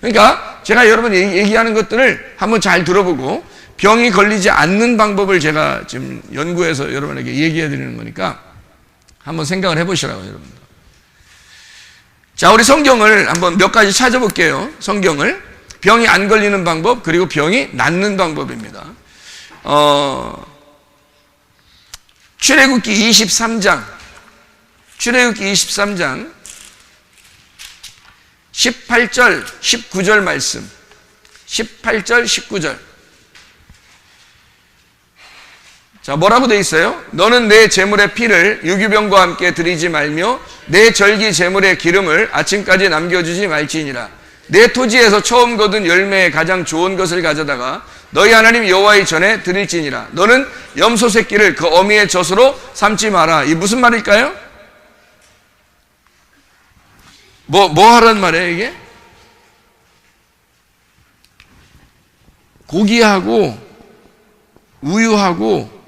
그러니까 제가 여러분 얘기하는 것들을 한번 잘 들어보고 병이 걸리지 않는 방법을 제가 지금 연구해서 여러분에게 얘기해 드리는 거니까 한번 생각을 해보시라고요, 여러분들. 자, 우리 성경을 한번 몇 가지 찾아볼게요. 성경을. 병이 안 걸리는 방법, 그리고 병이 낫는 방법입니다. 출애굽기 23장 18절, 19절 말씀. 18절, 19절. 자, 뭐라고 돼 있어요? 너는 내 제물의 피를 유기병과 함께 드리지 말며 내 절기 제물의 기름을 아침까지 남겨주지 말지니라. 내 토지에서 처음 거둔 열매의 가장 좋은 것을 가져다가 너희 하나님 여호와의 전에 드릴지니라. 너는 염소 새끼를 그 어미의 젖으로 삼지 마라. 이 무슨 말일까요? 뭐 하라는 말이에요, 이게? 고기하고 우유하고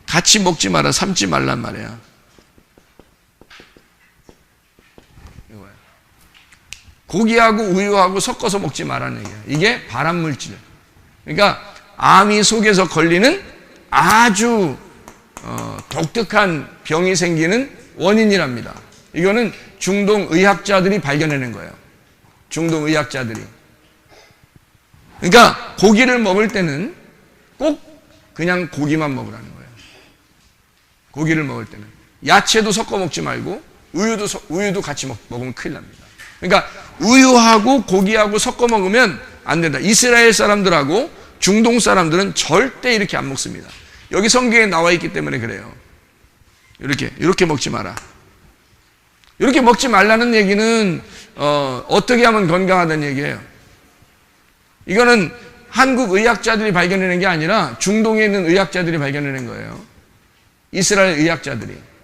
같이 먹지 마라, 삼지 말란 말이야. 고기하고 우유하고 섞어서 먹지 말라는 얘기야. 이게 발암물질. 그러니까 암이 속에서 걸리는 아주 독특한 병이 생기는 원인이랍니다. 이거는 중동의학자들이 발견해낸 거예요. 중동의학자들이. 그러니까 고기를 먹을 때는 꼭 그냥 고기만 먹으라는 거예요. 고기를 먹을 때는 야채도 섞어 먹지 말고 우유도 같이 먹으면 큰일 납니다. 그러니까 우유하고 고기하고 섞어 먹으면 안 된다. 이스라엘 사람들하고 중동 사람들은 절대 이렇게 안 먹습니다. 여기 성경에 나와 있기 때문에 그래요. 이렇게 먹지 마라. 이렇게 먹지 말라는 얘기는 어떻게 하면 건강하다는 얘기예요. 이거는 한국 의학자들이 발견해낸 게 아니라 중동에 있는 의학자들이 발견해낸 거예요. 이스라엘 의학자들이.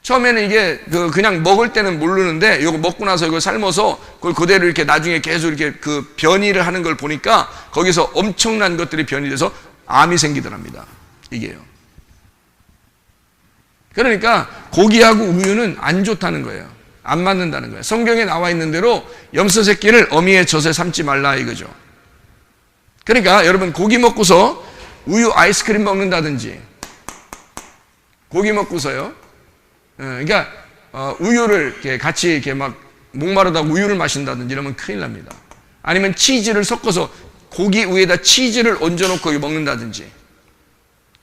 처음에는 이게 그냥 먹을 때는 모르는데 이거 먹고 나서 이거 삶아서 그걸 그대로 이렇게 나중에 계속 이렇게 그 변이를 하는 걸 보니까 거기서 엄청난 것들이 변이돼서 암이 생기더랍니다. 이게요. 그러니까 고기하고 우유는 안 좋다는 거예요. 안 맞는다는 거예요. 성경에 나와 있는 대로 염소 새끼를 어미의 젖에 삼지 말라 이거죠. 그러니까 여러분 고기 먹고서 우유 아이스크림 먹는다든지 고기 먹고서요. 그러니까 우유를 이렇게 같이 이렇게 막 목마르다고 우유를 마신다든지 이러면 큰일 납니다. 아니면 치즈를 섞어서 고기 위에다 치즈를 얹어놓고 먹는다든지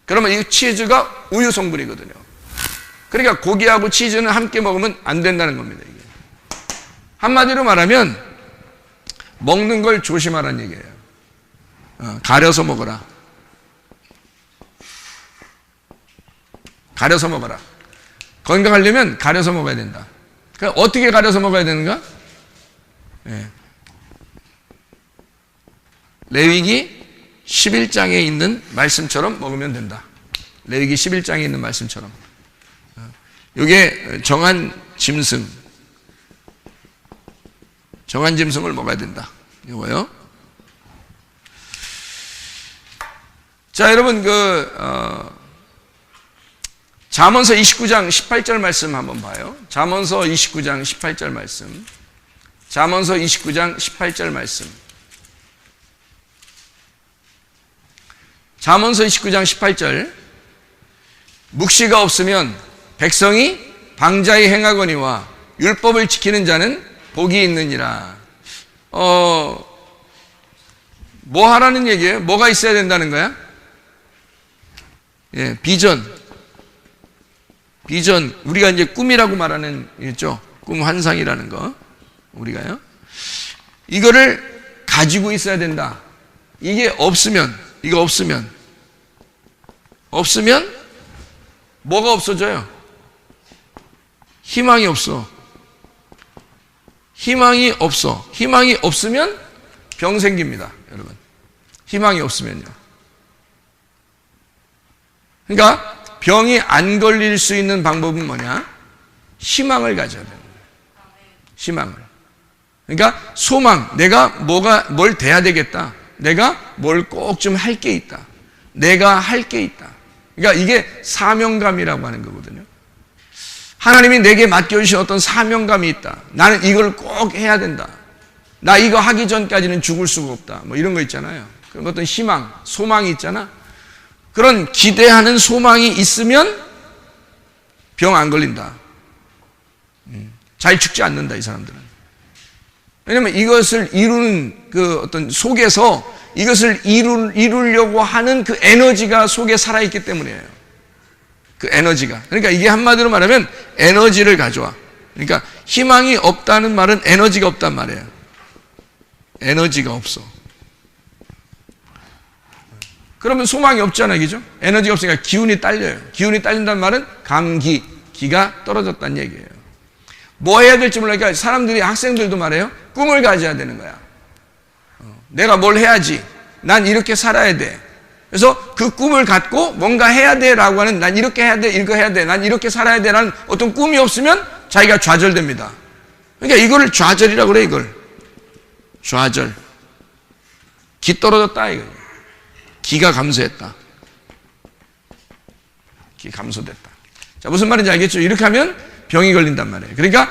그러면 이 치즈가 우유 성분이거든요. 그러니까 고기하고 치즈는 함께 먹으면 안 된다는 겁니다. 이게. 한마디로 말하면 먹는 걸 조심하라는 얘기예요. 가려서 먹어라. 가려서 먹어라. 건강하려면 가려서 먹어야 된다. 그러니까 어떻게 가려서 먹어야 되는가? 네. 레위기 11장에 있는 말씀처럼 먹으면 된다. 레위기 11장에 있는 말씀처럼. 이게 정한 짐승을 먹어야 된다. 이거요. 자, 여러분 잠언서 29장 18절 말씀 한번 봐요. 잠언서 29장 18절 말씀. 잠언서 29장 18절 말씀. 잠언서 29장 18절. 묵시가 없으면 백성이 방자히 행하거니와 율법을 지키는 자는 복이 있느니라. 뭐 하라는 얘기예요? 뭐가 있어야 된다는 거야? 예, 비전, 우리가 이제 꿈이라고 말하는 있죠. 꿈 환상이라는 거, 우리가요. 이거를 가지고 있어야 된다. 이게 없으면 뭐가 없어져요? 희망이 없어. 희망이 없으면 병 생깁니다, 여러분. 희망이 없으면요. 그러니까 병이 안 걸릴 수 있는 방법은 뭐냐? 희망을 가져야 되는 거예요. 희망을. 그러니까 소망, 내가 뭘 돼야 되겠다. 내가 뭘 꼭 좀 할 게 있다. 내가 할 게 있다. 그러니까 이게 사명감이라고 하는 거거든요. 하나님이 내게 맡겨주신 어떤 사명감이 있다. 나는 이걸 꼭 해야 된다. 나 이거 하기 전까지는 죽을 수가 없다. 뭐 이런 거 있잖아요. 그런 어떤 희망, 소망이 있잖아. 그런 기대하는 소망이 있으면 병 안 걸린다. 잘 죽지 않는다, 이 사람들은. 왜냐면 이것을 이루는 그 어떤 속에서 이것을 이루려고 하는 그 에너지가 속에 살아있기 때문이에요. 그 에너지가. 그러니까 이게 한마디로 말하면 에너지를 가져와. 그러니까 희망이 없다는 말은 에너지가 없단 말이에요. 에너지가 없어. 그러면 소망이 없잖아요. 그죠? 에너지가 없으니까 기운이 딸려요. 기운이 딸린다는 말은 감기, 기가 떨어졌다는 얘기예요. 뭐 해야 될지 모르니까 사람들이, 학생들도 말해요. 꿈을 가져야 되는 거야. 내가 뭘 해야지. 난 이렇게 살아야 돼. 그래서 그 꿈을 갖고 뭔가 해야 돼 라고 하는, 난 이렇게 해야 돼, 이거 해야 돼, 난 이렇게 살아야 돼 라는 어떤 꿈이 없으면 자기가 좌절됩니다. 그러니까 이거를 좌절이라고 그래, 이걸. 좌절. 기 떨어졌다, 이거. 기가 감소했다. 기 감소됐다. 자, 무슨 말인지 알겠죠? 이렇게 하면 병이 걸린단 말이에요. 그러니까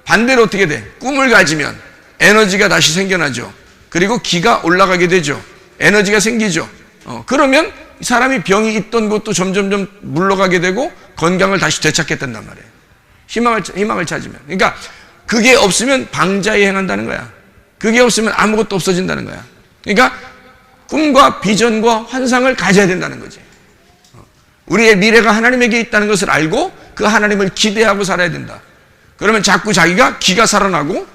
반대로 어떻게 돼? 꿈을 가지면 에너지가 다시 생겨나죠. 그리고 기가 올라가게 되죠. 에너지가 생기죠. 그러면 사람이 병이 있던 곳도 점점점 물러가게 되고 건강을 다시 되찾게 된단 말이에요. 희망을 찾으면. 그러니까 그게 없으면 방자에 행한다는 거야. 그게 없으면 아무것도 없어진다는 거야. 그러니까 꿈과 비전과 환상을 가져야 된다는 거지. 우리의 미래가 하나님에게 있다는 것을 알고 그 하나님을 기대하고 살아야 된다. 그러면 자꾸 자기가 기가 살아나고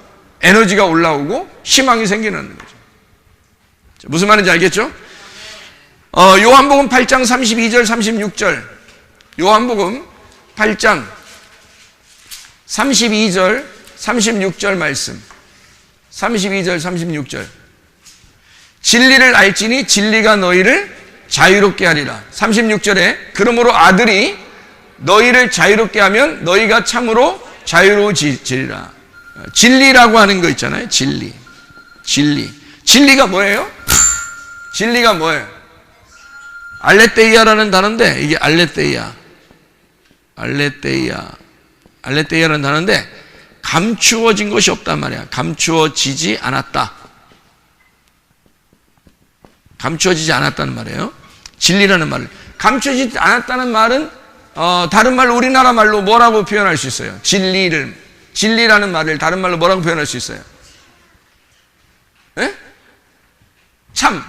에너지가 올라오고 희망이 생기는 거죠. 무슨 말인지 알겠죠? 요한복음 8장 32절 36절. 요한복음 8장 32절 36절 말씀. 32절 36절. 진리를 알지니 진리가 너희를 자유롭게 하리라. 36절에 그러므로 아들이 너희를 자유롭게 하면 너희가 참으로 자유로워지리라. 진리라고 하는 거 있잖아요. 진리. 진리가 뭐예요? 진리가 뭐예요? 알레테이아라는 단어인데, 이게 알레테이아라는 단어인데 감추어진 것이 없단 말이야. 감추어지지 않았다. 감추어지지 않았다는 말이에요. 진리라는 말을. 감추어지지 않았다는 말은 다른 말로, 우리나라 말로 뭐라고 표현할 수 있어요? 진리라는 말을 다른 말로 뭐라고 표현할 수 있어요? 예?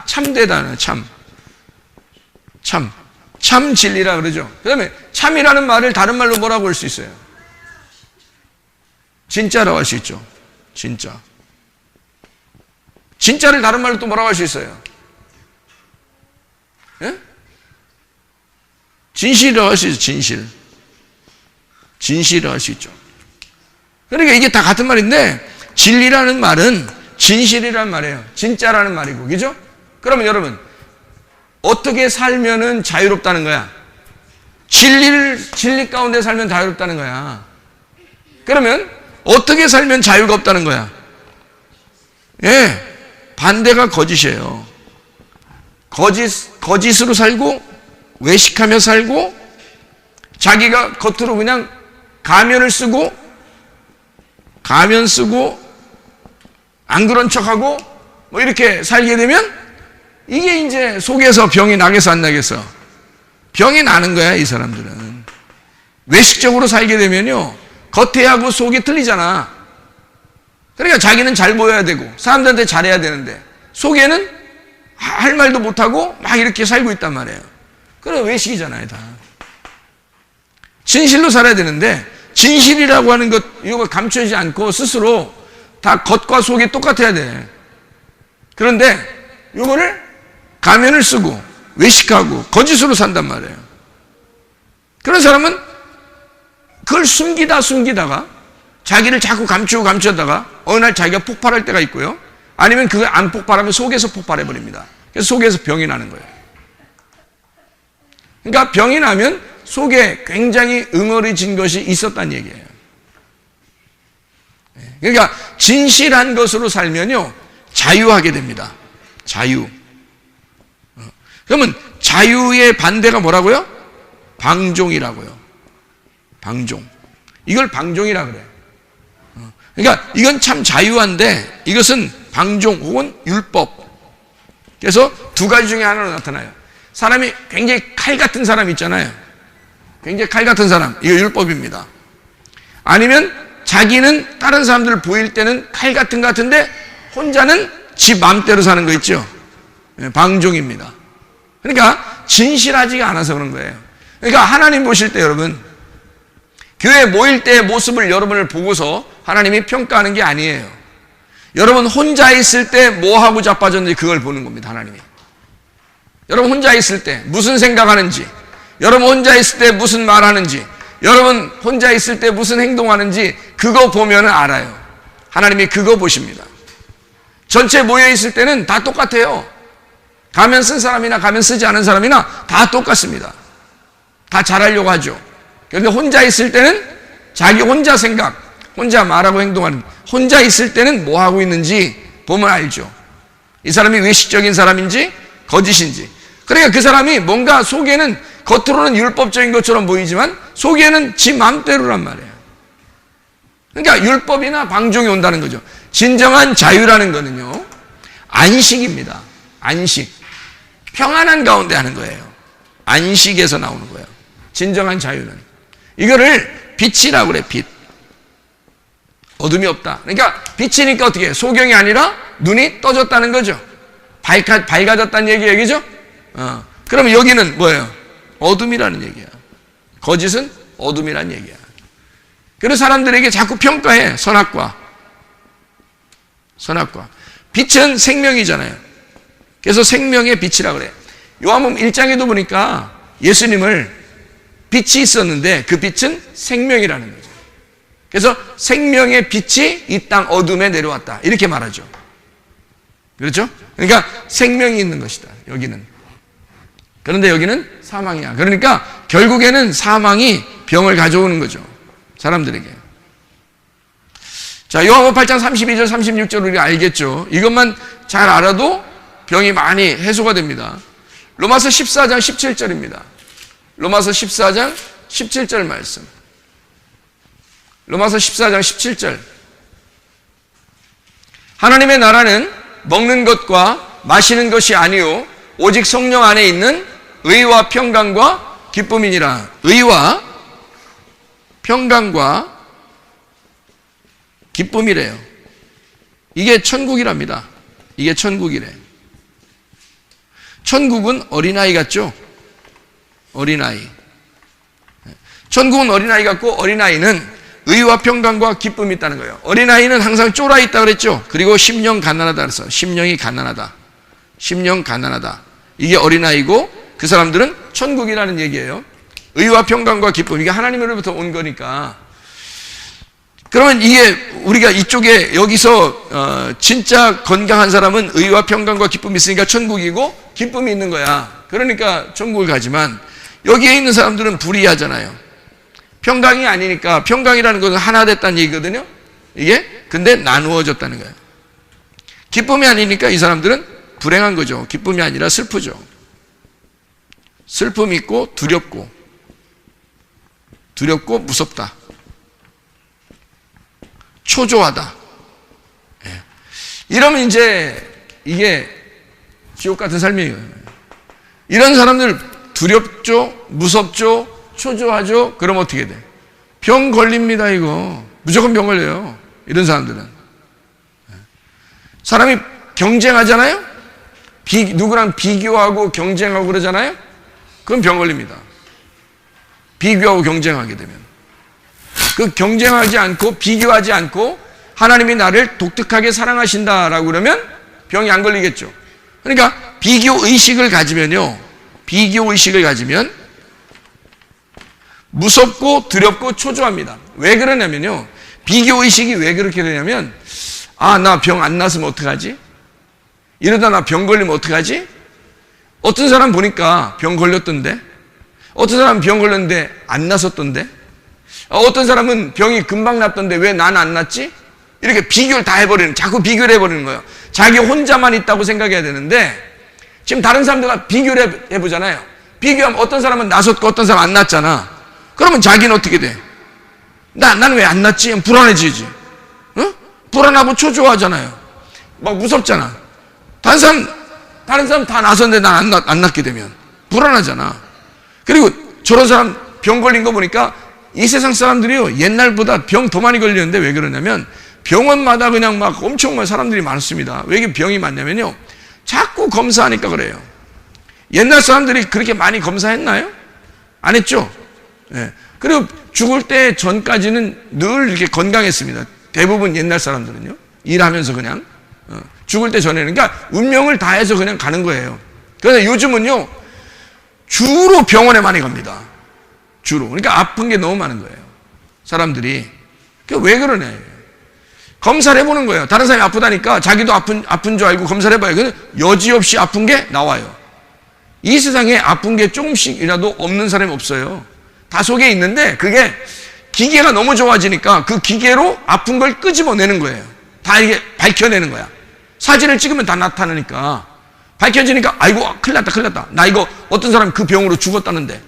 참되다는 참 진리라 그러죠. 그 다음에 참이라는 말을 다른 말로 뭐라고 할 수 있어요? 진짜라고 할 수 있죠. 진짜를 다른 말로 또 뭐라고 할 수 있어요? 예? 진실이라고 할 수 있죠. 진실이라고 할 수 있죠. 그러니까 이게 다 같은 말인데, 진리라는 말은 진실이라는 말이에요. 진짜라는 말이고, 그죠? 그러면 여러분, 어떻게 살면은 자유롭다는 거야? 진리 가운데 살면 자유롭다는 거야. 그러면 어떻게 살면 자유가 없다는 거야? 예, 반대가 거짓이에요. 거짓으로 살고, 외식하며 살고, 자기가 겉으로 그냥 가면 쓰고, 안 그런 척하고, 뭐 이렇게 살게 되면, 이게 이제 속에서 병이 나겠어, 안 나겠어? 병이 나는 거야, 이 사람들은. 외식적으로 살게 되면요, 겉에하고 속이 틀리잖아. 그러니까 자기는 잘 보여야 되고, 사람들한테 잘해야 되는데, 속에는 할 말도 못하고 막 이렇게 살고 있단 말이에요. 그래, 외식이잖아요, 다. 진실로 살아야 되는데, 진실이라고 하는 것, 이거 감추지 않고 스스로 다 겉과 속이 똑같아야 돼. 그런데 이거를 가면을 쓰고 외식하고 거짓으로 산단 말이에요. 그런 사람은 그걸 숨기다가 자기를 자꾸 감추다가 어느 날 자기가 폭발할 때가 있고요. 아니면 그걸 안 폭발하면 속에서 폭발해버립니다. 그래서 속에서 병이 나는 거예요. 그러니까 병이 나면 속에 굉장히 응어리진 것이 있었다는 얘기예요. 그러니까 진실한 것으로 살면요, 자유하게 됩니다. 자유. 그러면 자유의 반대가 뭐라고요? 방종이라고요. 방종. 이걸 방종이라 그래요. 그러니까 이건 참 자유한데 이것은 방종 혹은 율법. 그래서 두 가지 중에 하나로 나타나요. 사람이 굉장히 칼 같은 사람 있잖아요. 굉장히 칼 같은 사람. 이거 율법입니다. 아니면 자기는 다른 사람들 보일 때는 칼 같은 것 같은데 혼자는 지 마음대로 사는 거 있죠. 방종입니다. 그러니까 진실하지가 않아서 그런 거예요. 그러니까 하나님 보실 때 여러분, 교회 모일 때의 모습을 여러분을 보고서 하나님이 평가하는 게 아니에요. 여러분 혼자 있을 때 뭐하고 자빠졌는지 그걸 보는 겁니다. 하나님이. 여러분 혼자 있을 때 무슨 생각하는지, 여러분 혼자 있을 때 무슨 말하는지, 여러분 혼자 있을 때 무슨 행동하는지 그거 보면 알아요. 하나님이 그거 보십니다. 전체 모여 있을 때는 다 똑같아요. 가면 쓴 사람이나 가면 쓰지 않은 사람이나 다 똑같습니다. 다 잘하려고 하죠. 그런데 혼자 있을 때는 자기 혼자 생각, 혼자 말하고 행동하는, 혼자 있을 때는 뭐 하고 있는지 보면 알죠. 이 사람이 외식적인 사람인지 거짓인지. 그러니까 그 사람이 뭔가 속에는 겉으로는 율법적인 것처럼 보이지만 속에는 지 마음대로란 말이에요. 그러니까 율법이나 방종이 온다는 거죠. 진정한 자유라는 거는요, 안식입니다. 안식. 평안한 가운데 하는 거예요. 안식에서 나오는 거예요. 진정한 자유는. 이거를 빛이라고 그래, 빛. 어둠이 없다. 그러니까 빛이니까 어떻게 해요? 소경이 아니라 눈이 떠졌다는 거죠. 밝아졌다는 얘기죠? 그러면 여기는 뭐예요? 어둠이라는 얘기야. 거짓은 어둠이라는 얘기야. 그래서 사람들에게 자꾸 평가해. 선악과. 빛은 생명이잖아요. 그래서 생명의 빛이라고 그래. 요한복음 1장에도 보니까 예수님을 빛이 있었는데 그 빛은 생명이라는 거죠. 그래서 생명의 빛이 이 땅 어둠에 내려왔다. 이렇게 말하죠. 그렇죠? 그러니까 생명이 있는 것이다. 여기는. 그런데 여기는 사망이야. 그러니까 결국에는 사망이 병을 가져오는 거죠. 사람들에게. 자, 요한복음 8장 32절 36절 우리가 알겠죠. 이것만 잘 알아도 병이 많이 해소가 됩니다. 로마서 14장 17절입니다. 로마서 14장 17절 말씀. 로마서 14장 17절. 하나님의 나라는 먹는 것과 마시는 것이 아니요 오직 성령 안에 있는 의와 평강과 기쁨이니라. 의와 평강과 기쁨이래요. 이게 천국이랍니다. 이게 천국이래. 천국은 어린아이 같죠? 어린아이. 천국은 어린아이 같고 어린아이는 의와 평강과 기쁨이 있다는 거예요. 어린아이는 항상 쫄아 있다 그랬죠? 그리고 심령 가난하다 그랬어. 심령이 가난하다. 심령 가난하다. 이게 어린아이고 그 사람들은 천국이라는 얘기예요. 의와 평강과 기쁨. 이게 하나님으로부터 온 거니까. 그러면 이게 우리가 이쪽에 여기서 진짜 건강한 사람은 의와 평강과 기쁨이 있으니까 천국이고 기쁨이 있는 거야. 그러니까 천국을 가지만 여기에 있는 사람들은 불이하잖아요. 평강이 아니니까 평강이라는 것은 하나 됐다는 얘기거든요. 이게 근데 나누어졌다는 거예요. 기쁨이 아니니까 이 사람들은 불행한 거죠. 기쁨이 아니라 슬프죠. 슬픔이 있고 두렵고 무섭다. 초조하다. 예. 이러면 이제 이게 지옥 같은 삶이에요. 이런 사람들 두렵죠, 무섭죠, 초조하죠. 그럼 어떻게 돼? 병 걸립니다. 이거 무조건 병 걸려요. 이런 사람들은. 사람이 경쟁하잖아요. 누구랑 비교하고 경쟁하고 그러잖아요. 그럼 병 걸립니다. 비교하고 경쟁하게 되면. 그 경쟁하지 않고 비교하지 않고 하나님이 나를 독특하게 사랑하신다라고 그러면 병이 안 걸리겠죠. 그러니까 비교의식을 가지면요. 비교의식을 가지면 무섭고 두렵고 초조합니다. 왜 그러냐면요. 비교의식이 왜 그렇게 되냐면 나 병 안 났으면 어떡하지? 이러다 나 병 걸리면 어떡하지? 어떤 사람 보니까 병 걸렸던데? 어떤 사람은 병 걸렸는데 안 났었던데? 어떤 사람은 병이 금방 났던데 왜 난 안 났지? 이렇게 비교를 다 해버리는, 자꾸 비교를 해버리는 거예요. 자기 혼자만 있다고 생각해야 되는데 지금 다른 사람들과 비교를 해보잖아요. 비교하면 어떤 사람은 났었고 어떤 사람은 안 났잖아. 그러면 자기는 어떻게 돼? 나는 왜 안 났지? 불안해지지. 응? 불안하고 초조하잖아요. 막 무섭잖아. 다른 사람 다 나섰는데 난 안 낫게 되면 불안하잖아. 그리고 저런 사람 병 걸린 거 보니까 이 세상 사람들이요, 옛날보다 병 더 많이 걸리는데 왜 그러냐면 병원마다 그냥 막 엄청 많은 사람들이 많습니다. 왜 이렇게 병이 많냐면요, 자꾸 검사하니까 그래요. 옛날 사람들이 그렇게 많이 검사했나요? 안 했죠? 예. 그리고 죽을 때 전까지는 늘 이렇게 건강했습니다. 대부분 옛날 사람들은요, 일하면서 그냥 죽을 때 전에는, 그러니까 운명을 다해서 그냥 가는 거예요. 그런데 요즘은요, 주로 병원에 많이 갑니다. 주로. 그러니까 아픈 게 너무 많은 거예요, 사람들이. 왜 그러냐. 검사를 해보는 거예요. 다른 사람이 아프다니까 자기도 아픈 줄 알고 검사를 해봐요. 근데 여지없이 아픈 게 나와요. 이 세상에 아픈 게 조금씩이라도 없는 사람이 없어요. 다 속에 있는데 그게 기계가 너무 좋아지니까 그 기계로 아픈 걸 끄집어내는 거예요. 다 이게 밝혀내는 거야. 사진을 찍으면 다 나타나니까. 밝혀지니까 아이고 큰일 났다. 나 이거 어떤 사람 그 병으로 죽었다는데,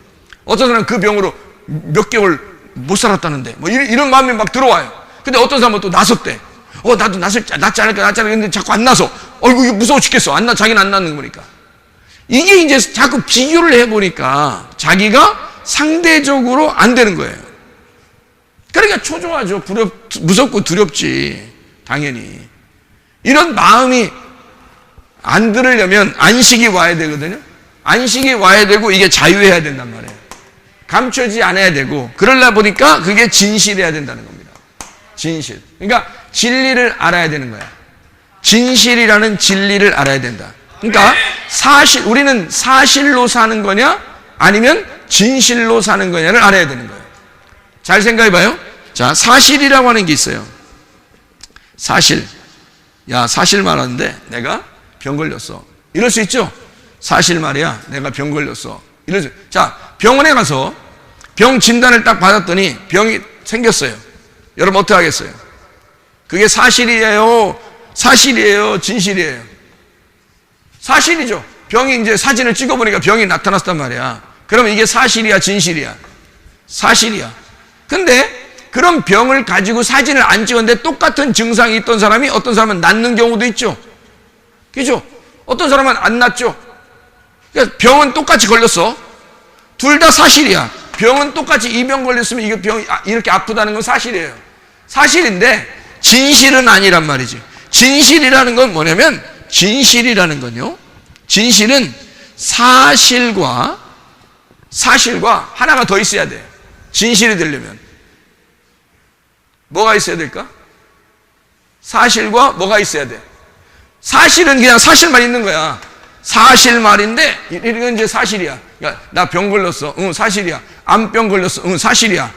어떤 사람 그 병으로 몇 개월 못 살았다는데, 뭐 이런 마음이 막 들어와요. 근데 어떤 사람은 또 나섰대. 나도 낫지 않을까 근데 자꾸 안 나서. 이거 무서워 죽겠어. 자기는 안 낫는 거니까. 이게 이제 자꾸 비교를 해보니까 자기가 상대적으로 안 되는 거예요. 그러니까 초조하죠. 무섭고 두렵지. 당연히. 이런 마음이 안 들으려면 안식이 와야 되거든요. 안식이 와야 되고 이게 자유해야 된단 말이에요. 감추지 않아야 되고, 그러려 보니까 그게 진실해야 된다는 겁니다. 진실. 그러니까 진리를 알아야 되는 거야. 진실이라는 진리를 알아야 된다. 그러니까 우리는 사실로 사는 거냐 아니면 진실로 사는 거냐를 알아야 되는 거예요. 잘 생각해 봐요. 자, 사실이라고 하는 게 있어요. 사실. 사실 말하는데 내가 병 걸렸어. 이럴 수 있죠? 사실 말이야. 내가 병 걸렸어. 자, 병원에 가서 병 진단을 딱 받았더니 병이 생겼어요. 여러분 어떻게 하겠어요? 그게 사실이에요? 진실이에요? 사실이죠. 병이 이제 사진을 찍어보니까 병이 나타났단 말이야. 그러면 이게 사실이야, 진실이야? 사실이야. 근데 그런 병을 가지고 사진을 안 찍었는데 똑같은 증상이 있던 사람이 어떤 사람은 낫는 경우도 있죠. 그죠? 어떤 사람은 안 낫죠. 그러니까 병은 똑같이 걸렸어. 둘 다 사실이야. 병은 똑같이 이 병 걸렸으면 이게 병이 이렇게 아프다는 건 사실이에요. 사실인데 진실은 아니란 말이지. 진실이라는 건 뭐냐면, 진실이라는 건요, 진실은 사실과 하나가 더 있어야 돼. 진실이 되려면 뭐가 있어야 될까? 사실과 뭐가 있어야 돼? 사실은 그냥 사실만 있는 거야. 사실말인데 이건 이제 사실이야. 그러니까 나 병 걸렸어. 응, 사실이야. 암병 걸렸어. 응, 사실이야.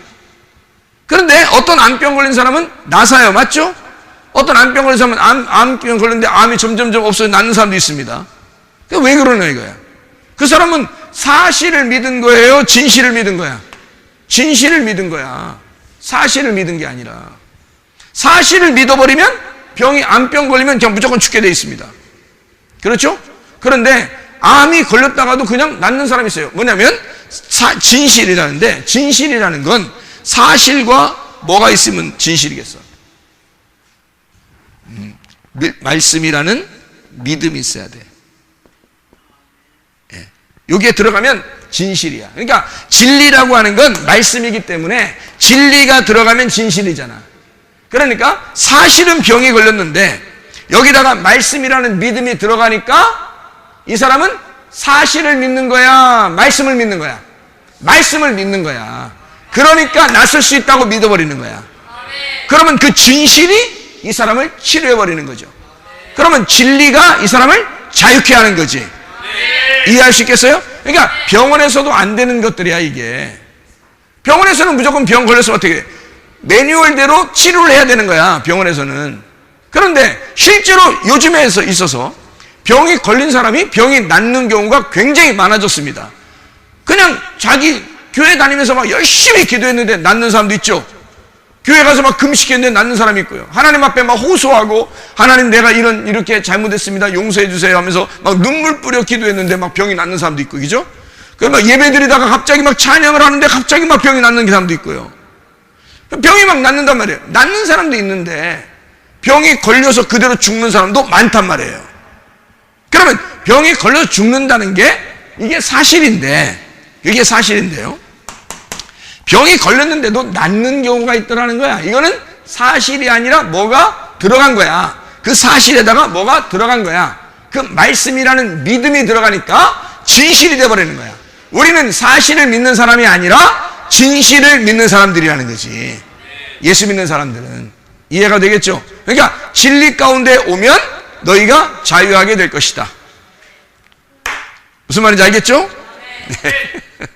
그런데 어떤 암병 걸린 사람은 나사요. 맞죠? 어떤 암병 걸린 사람은 암병 걸렸는데 암이 점점점 없어져 낫는 사람도 있습니다. 왜 그러냐 이거야. 그 사람은 사실을 믿은 거예요? 진실을 믿은 거야? 진실을 믿은 거야. 사실을 믿은 게 아니라. 사실을 믿어버리면 암병 걸리면 그냥 무조건 죽게 돼 있습니다. 그렇죠? 그런데 암이 걸렸다가도 그냥 낫는 사람이 있어요. 뭐냐면 진실이라는데, 진실이라는 건 사실과 뭐가 있으면 진실이겠어? 말씀이라는 믿음이 있어야 돼. 여기에 들어가면 진실이야. 그러니까 진리라고 하는 건 말씀이기 때문에 진리가 들어가면 진실이잖아. 그러니까 사실은 병이 걸렸는데 여기다가 말씀이라는 믿음이 들어가니까 이 사람은 사실을 믿는 거야, 말씀을 믿는 거야? 말씀을 믿는 거야. 그러니까 낫을 수 있다고 믿어버리는 거야. 그러면 그 진실이 이 사람을 치료해버리는 거죠. 그러면 진리가 이 사람을 자유케 하는 거지. 이해할 수 있겠어요? 그러니까 병원에서도 안 되는 것들이야 이게. 병원에서는 무조건 병 걸렸으면 어떻게 해? 매뉴얼대로 치료를 해야 되는 거야, 병원에서는. 그런데 실제로 요즘에 있어서 병이 걸린 사람이 병이 낫는 경우가 굉장히 많아졌습니다. 그냥 자기 교회 다니면서 막 열심히 기도했는데 낫는 사람도 있죠. 교회 가서 막 금식했는데 낫는 사람이 있고요. 하나님 앞에 막 호소하고, 하나님 내가 이렇게 잘못했습니다, 용서해 주세요 하면서 막 눈물 뿌려 기도했는데 막 병이 낫는 사람도 있고, 그죠? 그 막 예배 드리다가 갑자기 막 찬양을 하는데 갑자기 막 병이 낫는 사람도 있고요. 병이 막 낫는단 말이에요. 낫는 사람도 있는데 병이 걸려서 그대로 죽는 사람도 많단 말이에요. 그러면 병이 걸려서 죽는다는 게 이게 사실인데, 이게 사실인데요. 병이 걸렸는데도 낫는 경우가 있더라는 거야. 이거는 사실이 아니라 뭐가 들어간 거야. 그 사실에다가 뭐가 들어간 거야. 그 말씀이라는 믿음이 들어가니까 진실이 돼버리는 거야. 우리는 사실을 믿는 사람이 아니라 진실을 믿는 사람들이라는 거지. 예수 믿는 사람들은. 이해가 되겠죠? 그러니까 진리 가운데 오면 너희가 자유하게 될 것이다. 무슨 말인지 알겠죠? 네.